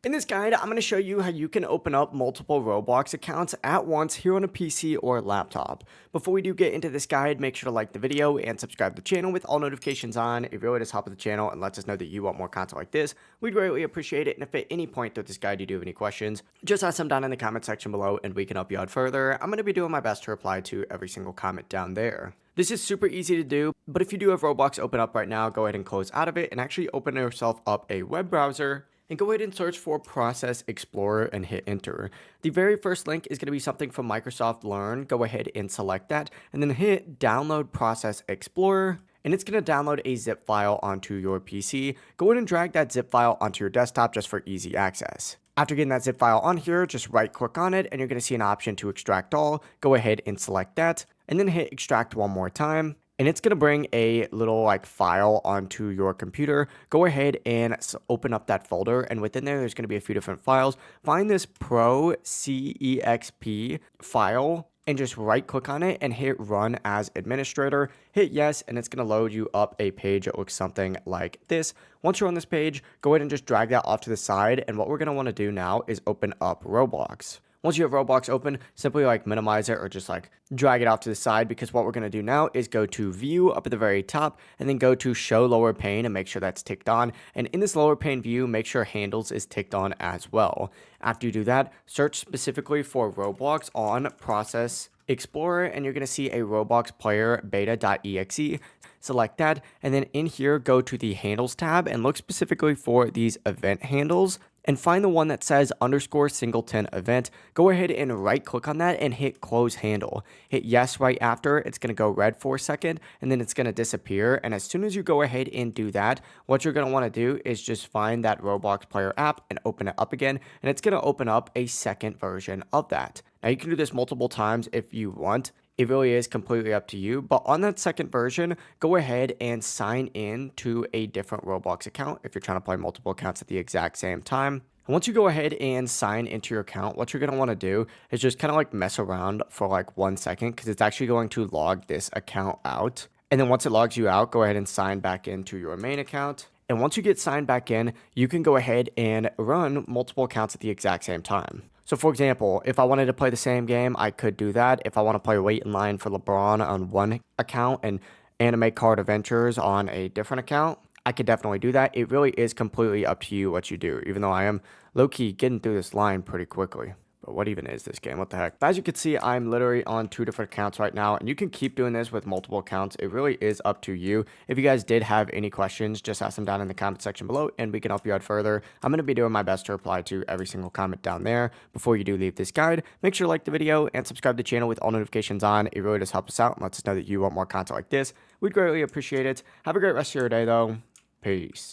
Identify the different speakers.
Speaker 1: In this guide, I'm going to show you how you can open up multiple Roblox accounts at once here on a PC or laptop. Before we do get into this guide, make sure to like the video and subscribe to the channel with all notifications on. It really does help with the channel and lets us know that you want more content like this. We'd greatly appreciate it, and if at any point through this guide you do have any questions, just ask them down in the comment section below and we can help you out further. I'm going to be doing my best to reply to every single comment down there. This is super easy to do, but if you do have Roblox open up right now, go ahead and close out of it and actually open yourself up a web browser. And go ahead and search for Process Explorer and hit enter. The very first link is going to be something from Microsoft Learn. Go ahead and select that and then hit download Process Explorer. And it's going to download a zip file onto your PC. Go ahead and drag that zip file onto your desktop just for easy access. After getting that zip file on here, just right click on it and you're going to see an option to extract all. Go ahead and select that and then hit extract one more time. And it's going to bring a little file onto your computer. Go ahead and open up that folder. And within there's going to be a few different files. Find this Pro CEXP file and just right click on it and hit run as administrator. Hit yes, and it's going to load you up a page that looks something like this. Once you're on this page, go ahead and just drag that off to the side. And what we're going to want to do now is open up Roblox. Once you have Roblox open, simply minimize it or just drag it off to the side, because what we're going to do now is go to view up at the very top and then go to show lower pane and make sure that's ticked on. And in this lower pane view, make sure handles is ticked on as well. After you do that, search specifically for Roblox on Process Explorer and you're going to see a Roblox player beta.exe. Select that and then in here go to the handles tab and look specifically for these event handles. And find the one that says _singleton event. Go ahead and right click on that and hit close handle. Hit yes right after. It's going to go red for a second and then it's going to disappear. And as soon as you go ahead and do that, what you're going to want to do is just find that Roblox player app and open it up again. And it's going to open up a second version of that. Now you can do this multiple times if you want. It really is completely up to you, but on that second version, go ahead and sign in to a different Roblox account if you're trying to play multiple accounts at the exact same time. And once you go ahead and sign into your account, what you're going to want to do is just kind of mess around for 1 second, because it's actually going to log this account out. And then once it logs you out, go ahead and sign back into your main account. And once you get signed back in, you can go ahead and run multiple accounts at the exact same time. So for example, if I wanted to play the same game, I could do that. If I want to play Wait in Line for LeBron on one account and Anime Card Adventures on a different account, I could definitely do that. It really is completely up to you what you do, even though I am low-key getting through this line pretty quickly. But what even is this game? What the heck? As you can see, I'm literally on 2 different accounts right now, and you can keep doing this with multiple accounts. It really is up to you. If you guys did have any questions, just ask them down in the comment section below, and we can help you out further. I'm going to be doing my best to reply to every single comment down there. Before you do leave this guide, make sure to like the video and subscribe to the channel with all notifications on. It really does help us out and lets us know that you want more content like this. We'd greatly appreciate it. Have a great rest of your day, though. Peace.